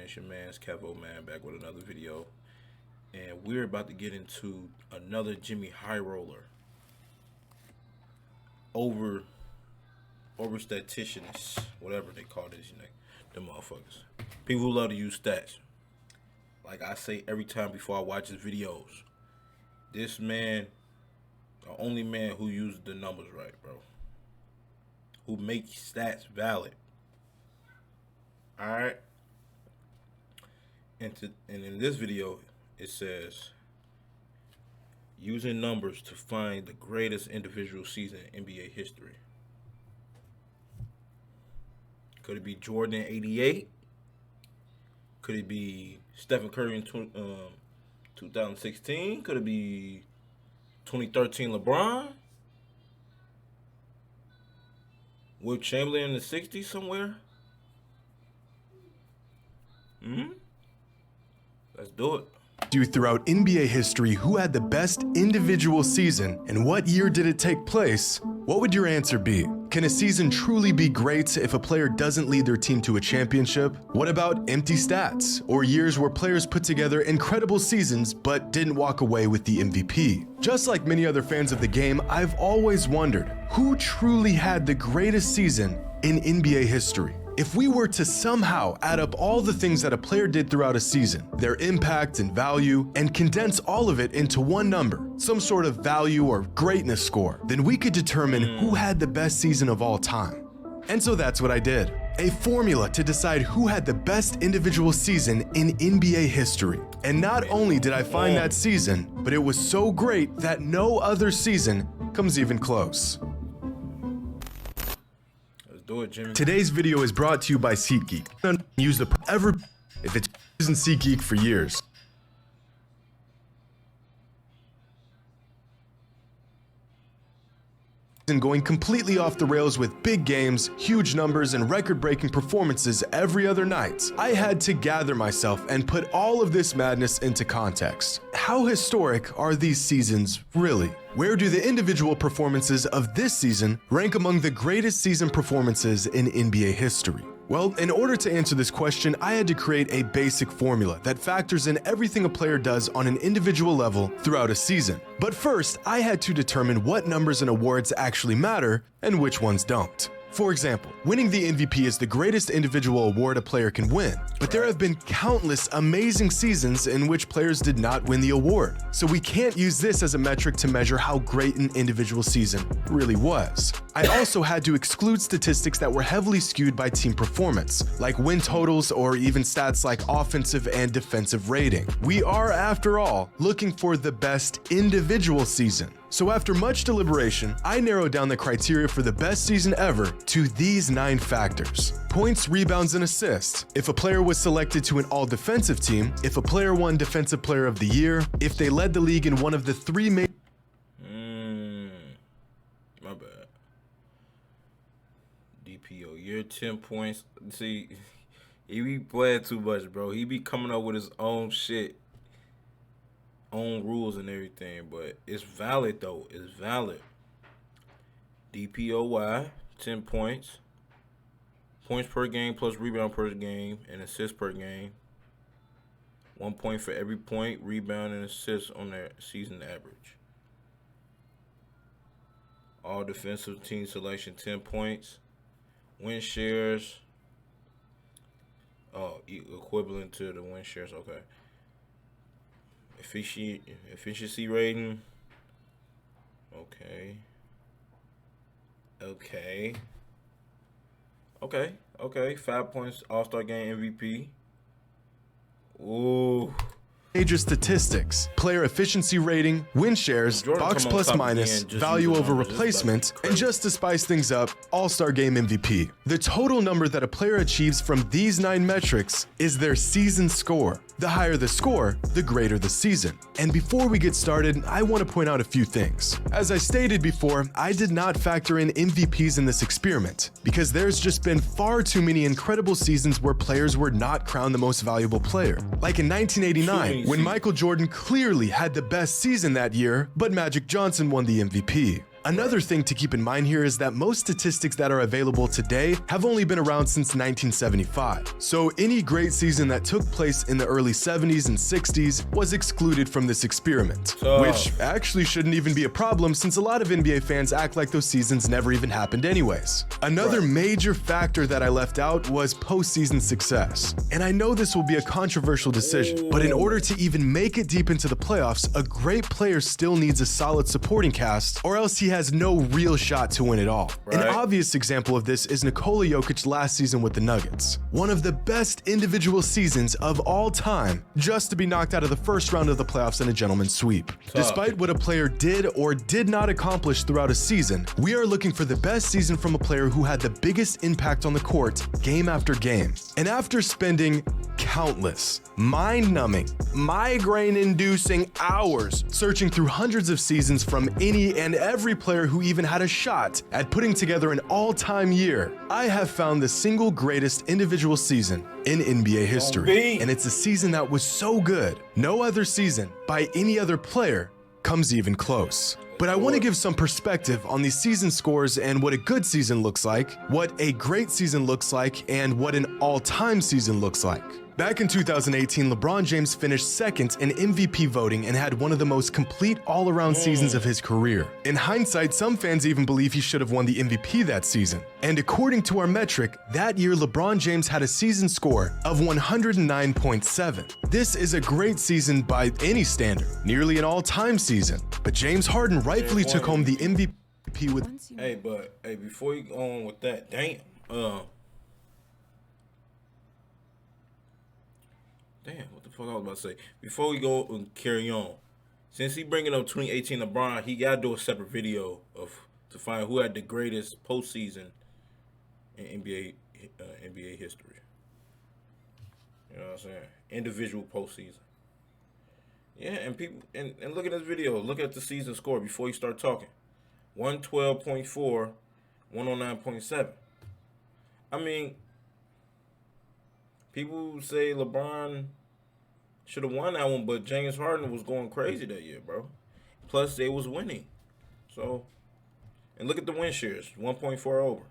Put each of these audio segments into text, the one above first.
It's your man's Kevo, man, back with another video. And we're about to get into another Jimmy Highroller. Over statisticians, whatever they call this, them motherfuckers. People who love to use stats. Like I say every time before I watch his videos, this man, the only man who uses the numbers right, bro. Who makes stats valid. Alright? And in this video, it says, using numbers to find the greatest individual season in NBA history. Could it be Jordan in 88? Could it be Stephen Curry in 2016? Could it be 2013 LeBron? Will Chamberlain in the 60s somewhere? Let's do it. Throughout NBA history, who had the best individual season and what year did it take place? What would your answer be? Can a season truly be great if a player doesn't lead their team to a championship? What about empty stats or years where players put together incredible seasons but didn't walk away with the MVP? Just like many other fans of the game, I've always wondered who truly had the greatest season in NBA history. If we were to somehow add up all the things that a player did throughout a season, their impact and value, and condense all of it into one number, some sort of value or greatness score, then we could determine who had the best season of all time. And so that's what I did. A formula to decide who had the best individual season in NBA history. And not only did I find that season, but it was so great that no other season comes even close. Do it, Jimmy. Today's video is brought to you by SeatGeek. Use the ever if it's using SeatGeek for years. And going completely off the rails with big games, huge numbers, and record-breaking performances every other night, I had to gather myself and put all of this madness into context. How historic are these seasons really? Where do the individual performances of this season rank among the greatest season performances in NBA history? Well, in order to answer this question, I had to create a basic formula that factors in everything a player does on an individual level throughout a season. But first, I had to determine what numbers and awards actually matter and which ones don't. For example, winning the MVP is the greatest individual award a player can win, but there have been countless amazing seasons in which players did not win the award, so we can't use this as a metric to measure how great an individual season really was. I also had to exclude statistics that were heavily skewed by team performance, like win totals or even stats like offensive and defensive rating. We are, after all, looking for the best individual season. So after much deliberation, I narrowed down the criteria for the best season ever to these 9 factors. Points, rebounds, and assists. If a player was selected to an all-defensive team, if a player won Defensive Player of the Year, if they led the league in one of the 3 main... My bad. DPO year, 10 points. See, he be playing too much, bro. He be coming up with his own shit. Own rules and everything, but it's valid though. It's valid. DPOY 10 points, points per game plus rebound per game and assists per game. 1 point for every point, rebound, and assist on their season average. All defensive team selection 10 points. Win shares. Oh, equivalent to the win shares. Okay. Efficiency rating. Okay. 5 points. All-Star Game MVP. Ooh. Major statistics, player efficiency rating, win shares, box plus minus, value over replacement, and just to spice things up, All-Star Game MVP. The total number that a player achieves from these 9 metrics is their season score. The higher the score, the greater the season. And before we get started, I want to point out a few things. As I stated before, I did not factor in MVPs in this experiment, because there's just been far too many incredible seasons where players were not crowned the most valuable player. Like in 1989, when Michael Jordan clearly had the best season that year, but Magic Johnson won the MVP. Another thing to keep in mind here is that most statistics that are available today have only been around since 1975. So any great season that took place in the early 70s and 60s was excluded from this experiment, which actually shouldn't even be a problem since a lot of NBA fans act like those seasons never even happened anyways. Another major factor that I left out was postseason success. And I know this will be a controversial decision, but in order to even make it deep into the playoffs, a great player still needs a solid supporting cast, or else he has no real shot to win it all. An obvious example of this is Nikola Jokic last season with the Nuggets. One of the best individual seasons of all time, just to be knocked out of the first round of the playoffs in a gentleman's sweep. Despite what a player did or did not accomplish throughout a season, we are looking for the best season from a player who had the biggest impact on the court game after game. And after spending countless, mind-numbing, migraine-inducing hours searching through hundreds of seasons from any and every player who even had a shot at putting together an all-time year, I have found the single greatest individual season in NBA history. And it's a season that was so good, no other season by any other player comes even close. But I want to give some perspective on these season scores and what a good season looks like, what a great season looks like, and what an all-time season looks like. Back in 2018, LeBron James finished second in MVP voting and had one of the most complete all-around seasons of his career. In hindsight, some fans even believe he should have won the MVP that season. And according to our metric, that year LeBron James had a season score of 109.7. This is a great season by any standard, nearly an all-time season. But James Harden rightfully took home the MVP with... Hey, before you go on with that, damn, what the fuck I was about to say? Before we go and carry on, since he bringing up 2018 LeBron, he gotta do a separate video to find who had the greatest postseason in NBA history. You know what I'm saying? Individual postseason. Yeah, and people and look at this video. Look at the season score before you start talking. 112.4, 109.7. I mean, people say LeBron should have won that one, but James Harden was going crazy that year, bro. Plus, they was winning. So, and look at the win shares, 1.4 over.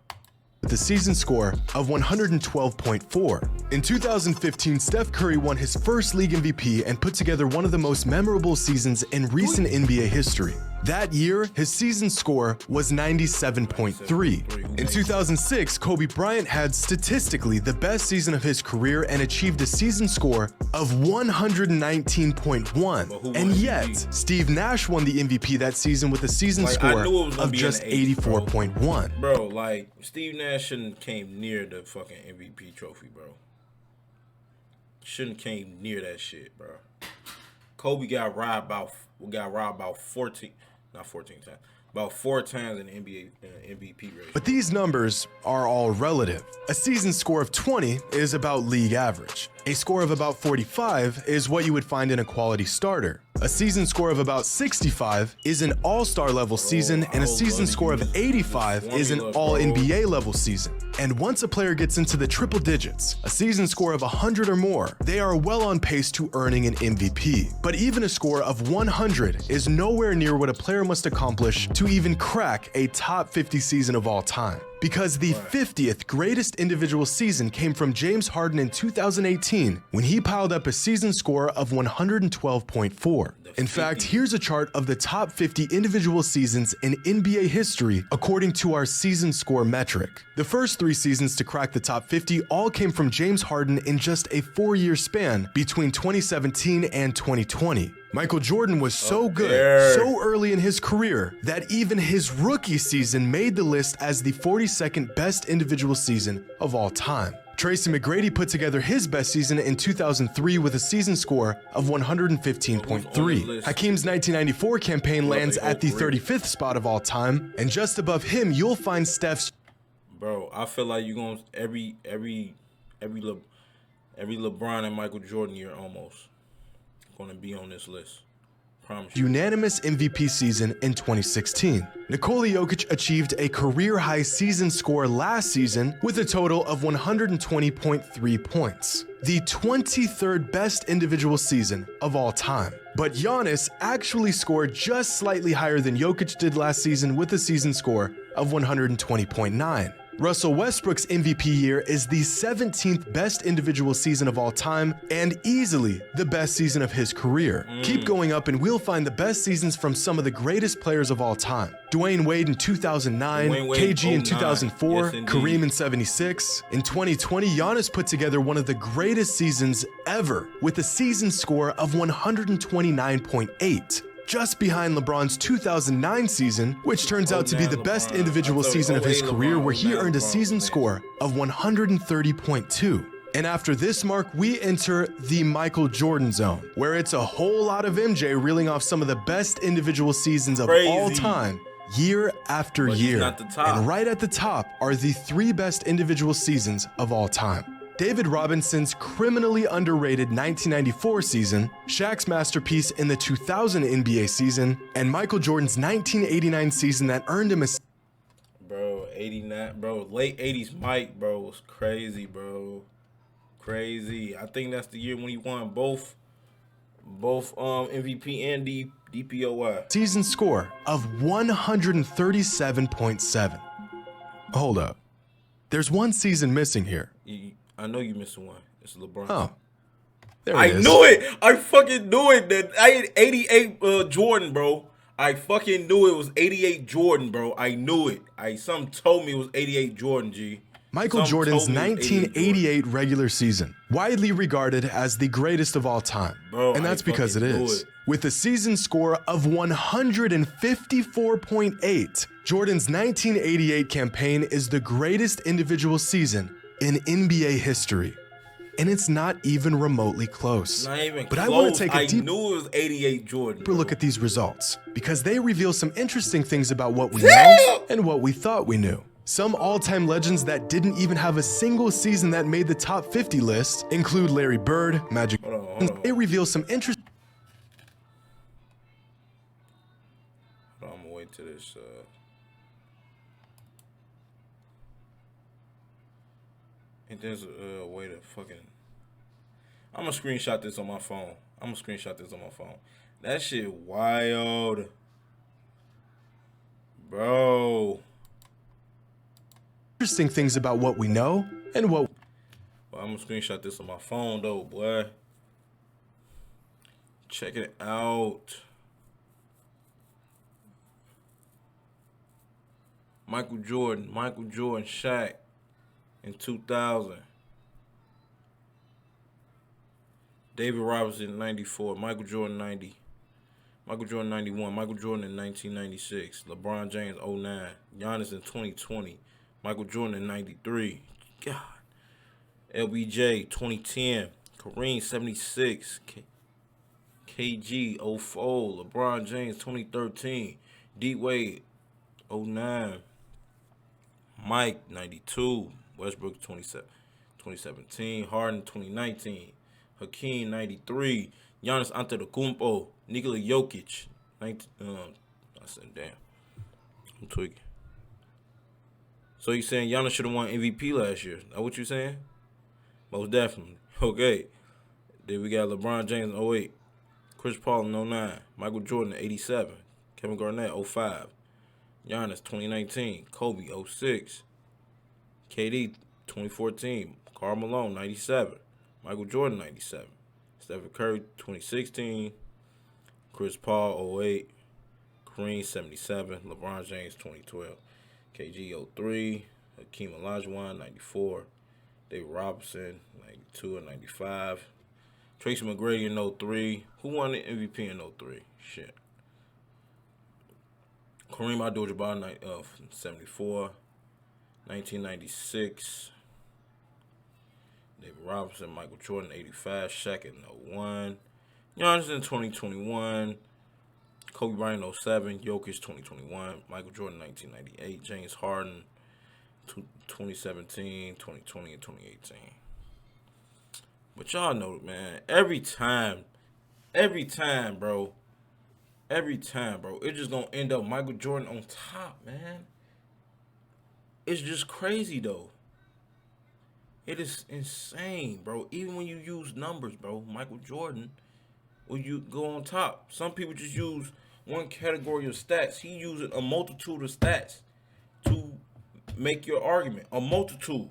The season score of 112.4. In 2015, Steph Curry won his first league MVP and put together one of the most memorable seasons in recent NBA history. That year, his season score was 97.3. In 2006, Kobe Bryant had statistically the best season of his career and achieved a season score of 119.1. And yet, Steve Nash won the MVP that season with a season score of just 84.1. Bro, like, Steve Nash shouldn't came near the fucking MVP trophy, bro. Shouldn't came near that shit, bro. Kobe got robbed about 14 times. About 4 times in the NBA MVP race. But these numbers are all relative. A season score of 20 is about league average. A score of about 45 is what you would find in a quality starter. A season score of about 65 is an all-star level season, and a season score of 85 is an all-NBA level season. And once a player gets into the triple digits, a season score of 100 or more, they are well on pace to earning an MVP. But even a score of 100 is nowhere near what a player must accomplish to even crack a top 50 season of all time. Because the 50th greatest individual season came from James Harden in 2018 when he piled up a season score of 112.4. In fact, here's a chart of the top 50 individual seasons in NBA history according to our season score metric. The first 3 seasons to crack the top 50 all came from James Harden in just a 4-year span between 2017 and 2020. Michael Jordan was so good, so early in his career, that even his rookie season made the list as the 42nd best individual season of all time. Tracy McGrady put together his best season in 2003 with a season score of 115.3. Hakeem's 1994 campaign lands at the 35th spot of all time, and just above him, you'll find Steph's... Bro, I feel like you're going to every LeBron and Michael Jordan year almost going to be on this list Promise you. Unanimous MVP season in 2016. Nikola Jokic achieved a career-high season score last season with a total of 120.3 points, the 23rd best individual season of all time. But Giannis actually scored just slightly higher than Jokic did last season with a season score of 120.9. Russell Westbrook's MVP year is the 17th best individual season of all time and easily the best season of his career. Keep going up and we'll find the best seasons from some of the greatest players of all time. Dwayne Wade in 2009, Dwayne Wade, KG in 09. 2004, Yes, indeed. Kareem in 76. In 2020, Giannis put together one of the greatest seasons ever with a season score of 129.8. Just behind LeBron's 2009 season, which turns out to be the best LeBron. individual I thought season of his 08 career, LeBron, where he 09 earned a LeBron season was score of 130.2. And after this mark, we enter the Michael Jordan zone, where it's a whole lot of MJ reeling off some of the best individual seasons of all Crazy. time, year after But he's year. not the top. And right at the top are the 3 best individual seasons of all time. David Robinson's criminally underrated 1994 season, Shaq's masterpiece in the 2000 NBA season, and Michael Jordan's 1989 season that earned him a Bro, 89, bro, late 80s Mike, bro, was crazy, bro. Crazy. I think that's the year when he won both MVP and DPOY. season score of 137.7. Hold up. There's one season missing here. I know you missing one. It's LeBron. Oh. There I it is. knew it. I fucking knew it. That I had 88 Jordan, bro. I fucking knew it was 88 Jordan, bro. I knew it. Some told me it was 88 Jordan, G. Michael Some Jordan's told me it was 88 1988 regular season, widely regarded as the greatest of all time. Bro, and that's I because it fucking knew is. it. With a season score of 154.8, Jordan's 1988 campaign is the greatest individual season in NBA history. And it's not even remotely close. Not even but close. I want to take a I deeper knew it was 88 Jordan. Bro. look at these results, because they reveal some interesting things about what we know and what we thought we knew. Some all-time legends that didn't even have a single season that made the top 50 list include Larry Bird, Magic. Hold on. They reveal some interesting. I'm gonna wait till this. And there's a way to fucking. I'm gonna screenshot this on my phone. That shit wild, bro. Interesting things about what we know and what. Well, I'm gonna screenshot this on my phone though, boy. Check it out. Michael Jordan, Shaq in 2000. David Robinson 94, Michael Jordan 90. Michael Jordan 91, Michael Jordan in 1996, LeBron James 09, Giannis in 2020, Michael Jordan in 93. God. LBJ 2010, Kareem 76, KG 04, LeBron James 2013, D Wade 09, Mike 92, Westbrook 2017, Harden 2019, Hakeem 93, Giannis Antetokounmpo, Nikola Jokic 19. I said, damn, I'm tweaking. So you saying Giannis should have won MVP last year? Is that what you saying? Most definitely. Okay. Then we got LeBron James in 08, Chris Paul in 09, Michael Jordan in 87, Kevin Garnett 05, Giannis 2019, Kobe 06, KD 2014, Karl Malone 97, Michael Jordan 97, Stephen Curry 2016, Chris Paul 08, Kareem 77, LeBron James 2012, KG 03, Hakeem Olajuwon 94, David Robinson 92 and 95, Tracy McGrady in 03. Who won the MVP in 03? Shit. Kareem Abdul-Jabbar 74, 1996. David Robinson, Michael Jordan 85, Shaq in 01. Giannis in 2021. Kobe Bryant 07, Jokic 2021, Michael Jordan 1998, James Harden 2017, 2020, and 2018. But y'all know, man, every time, bro, Every time, bro. It's just gonna end up Michael Jordan on top, man. It's just crazy, though. It is insane, bro. Even when you use numbers, bro, Michael Jordan, when you go on top. Some people just use one category of stats. He using a multitude of stats to make your argument. A multitude.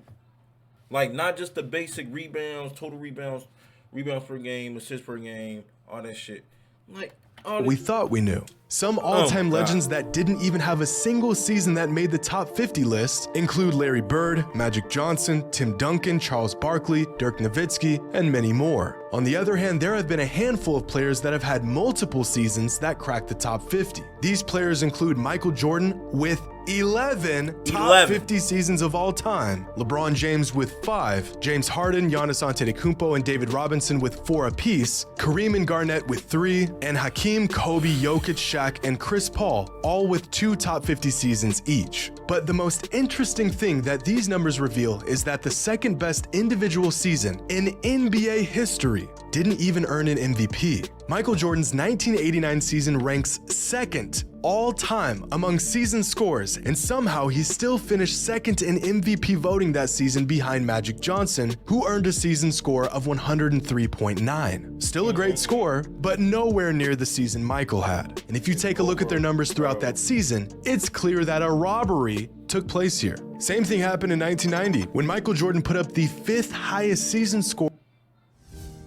Like, not just the basic rebounds, total rebounds, rebounds per game, assists per game, all that shit. Like, we thought we knew. Some all-time legends that didn't even have a single season that made the top 50 list include Larry Bird, Magic Johnson, Tim Duncan, Charles Barkley, Dirk Nowitzki, and many more. On the other hand, there have been a handful of players that have had multiple seasons that cracked the top 50. These players include Michael Jordan with 11 top 50 seasons of all time, LeBron James with 5, James Harden, Giannis Antetokounmpo, and David Robinson with 4 apiece, Kareem and Garnett with 3, and Hakeem, Kobe, Jokic, Shaq, and Chris Paul, all with 2 top 50 seasons each. But the most interesting thing that these numbers reveal is that the second best individual season in NBA history didn't even earn an MVP. Michael Jordan's 1989 season ranks second all-time among season scores, and somehow he still finished second in MVP voting that season behind Magic Johnson, who earned a season score of 103.9. Still a great score, but nowhere near the season Michael had. And if you take a look at their numbers throughout that season, it's clear that a robbery took place here. Same thing happened in 1990, when Michael Jordan put up the 5th highest season score.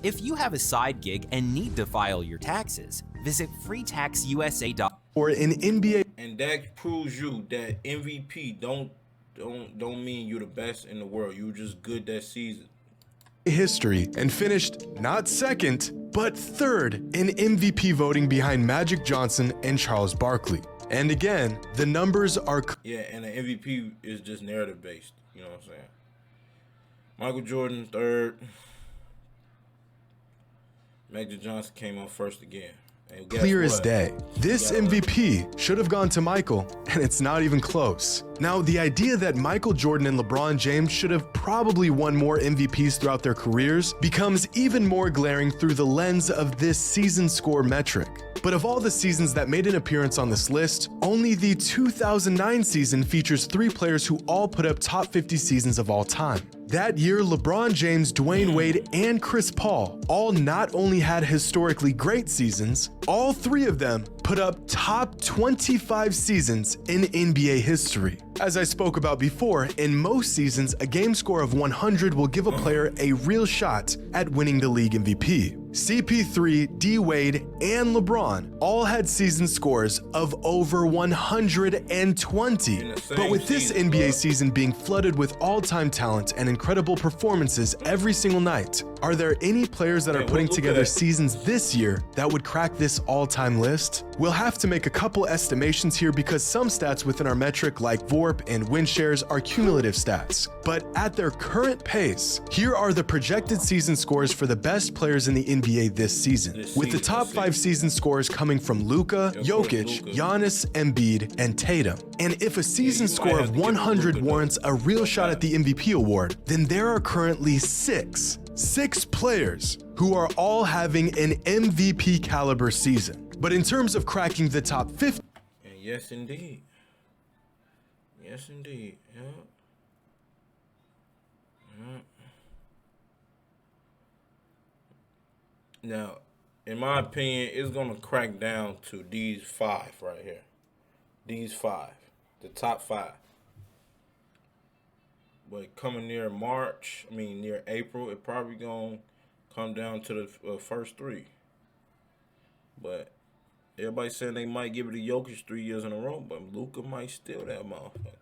If you have a side gig and need to file your taxes, visit freetaxusa.com. Or in NBA, and that proves you that MVP don't mean you're the best in the world. You were just good that season. History, and finished not second, but third in MVP voting behind Magic Johnson and Charles Barkley. And again, the numbers are and the MVP is just narrative based. You know what I'm saying? Michael Jordan third. Magic Johnson came on first again. Clear as day. This MVP should have gone to Michael, and it's not even close. Now, the idea that Michael Jordan and LeBron James should have probably won more MVPs throughout their careers becomes even more glaring through the lens of this season score metric. But of all the seasons that made an appearance on this list, only the 2009 season features 3 players who all put up top 50 seasons of all time. That year, LeBron James, Dwayne Wade, and Chris Paul all not only had historically great seasons, all 3 of them put up top 25 seasons in NBA history. As I spoke about before, in most seasons, a game score of 100 will give a player a real shot at winning the league MVP. CP3, D Wade, and LeBron all had season scores of over 120. But with this NBA season being flooded with all-time talent and incredible performances every single night, are there any players that are putting together seasons this year that would crack this all-time list? We'll have to make a couple estimations here because some stats within our metric like VORP and win shares are cumulative stats. But at their current pace, here are the projected season scores for the best players in the NBA this season, with the top 5 season scores coming from Luka, Jokic, Giannis, Embiid, and Tatum. And if a season score of 100 warrants a real shot at the MVP award, then there are currently 6 players who are all having an MVP caliber season. But in terms of cracking the top 50, and yes indeed. Yes indeed. Yeah. Now, in my opinion, it's gonna crack down to these 5 right here. These 5, the top 5. But coming near near April, it probably gonna come down to the first 3. But everybody's saying they might give it to Jokic 3 years in a row, but Luka might steal that motherfucker.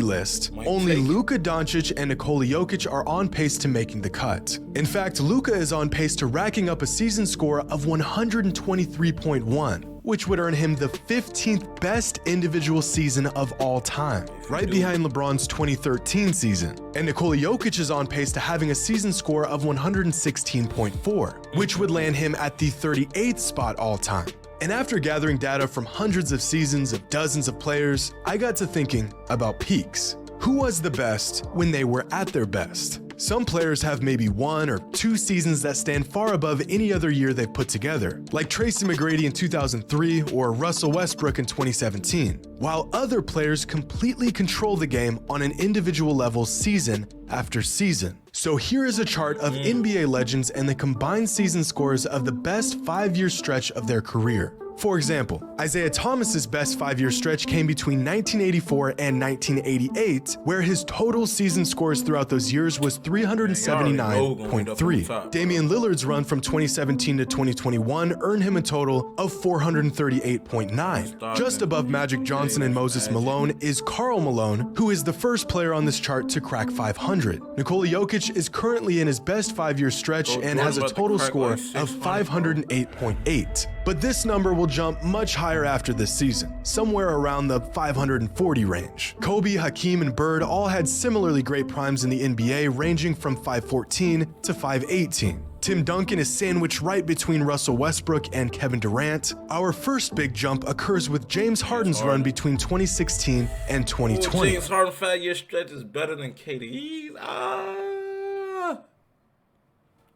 list, only Luka Doncic and Nikola Jokic are on pace to making the cut. In fact, Luka is on pace to racking up a season score of 123.1, which would earn him the 15th best individual season of all time, right behind LeBron's 2013 season. And Nikola Jokic is on pace to having a season score of 116.4, which would land him at the 38th spot all time. And after gathering data from hundreds of seasons of dozens of players, I got to thinking about peaks. Who was the best when they were at their best? Some players have maybe 1 or 2 seasons that stand far above any other year they've put together, like Tracy McGrady in 2003 or Russell Westbrook in 2017, while other players completely control the game on an individual level season after season. So here is a chart of NBA legends and the combined season scores of the best 5-year stretch of their career. For example, Isaiah Thomas's best 5-year stretch came between 1984 and 1988, where his total season scores throughout those years was 379.3. Damian Lillard's run from 2017 to 2021 earned him a total of 438.9. Just above Magic Johnson and Moses Malone is Karl Malone, who is the first player on this chart to crack 500. Nikola Jokic is currently in his best 5-year stretch and has a total score of 508.8. But this number will jump much higher after this season, somewhere around the 540 range. Kobe, Hakeem, and Bird all had similarly great primes in the NBA, ranging from 514 to 518. Tim Duncan is sandwiched right between Russell Westbrook and Kevin Durant. Our first big jump occurs with James Harden's run between 2016 and 2020. James Harden's 5-year stretch is better than KD's.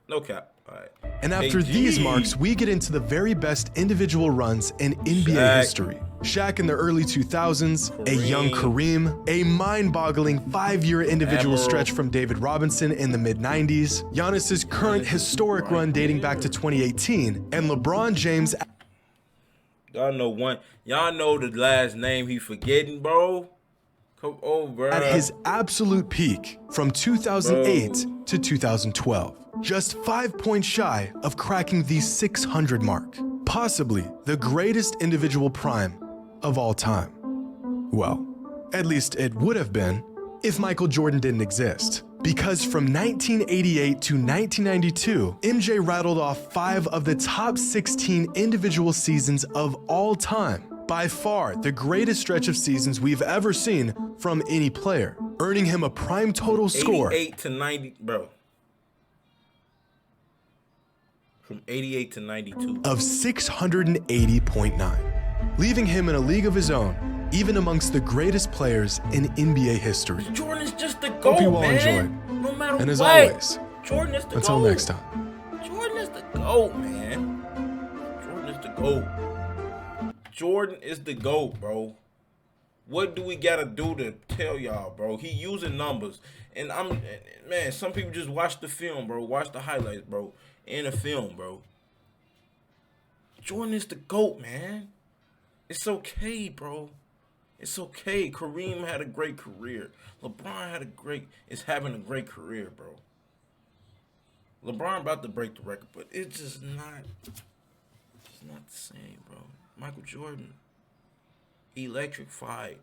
No cap. All right. And after these marks, we get into the very best individual runs in NBA history. Shaq in the early 2000s, a young Kareem, a mind-boggling 5-year individual stretch from David Robinson in the mid-90s, Giannis's current historic run dating back to 2018, and LeBron James. Y'all know one. Y'all know the last name he forgetting, bro. Come on, bro. At his absolute peak from 2008 to 2012. Just 5 points shy of cracking the 600 mark. Possibly the greatest individual prime of all time. Well, at least it would have been if Michael Jordan didn't exist. Because from 1988 to 1992, MJ rattled off 5 of the top 16 individual seasons of all time. By far the greatest stretch of seasons we've ever seen from any player, earning him a prime total score 88 to 90, bro. From 88 to 92 of 680.9, leaving him in a league of his own, even amongst the greatest players in NBA history. Jordan is just the GOAT, Hope you all man. enjoyed. No matter and as what, always, Jordan is the until GOAT. next time. Jordan is the GOAT, man. Jordan is the GOAT. Jordan is the GOAT, bro. What do we gotta do to tell y'all, bro? He using numbers, and man. Some people just watch the film, bro. Watch the highlights, bro. In the film, bro. Jordan is the GOAT, man. It's okay, bro. It's okay. Kareem had a great career. LeBron is having a great career, bro. LeBron about to break the record, but it's just not. It's not the same, bro. Michael Jordan electrified,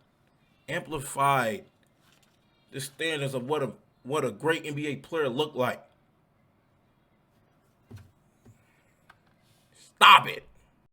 amplified the standards of what a great NBA player looked like. Stop it.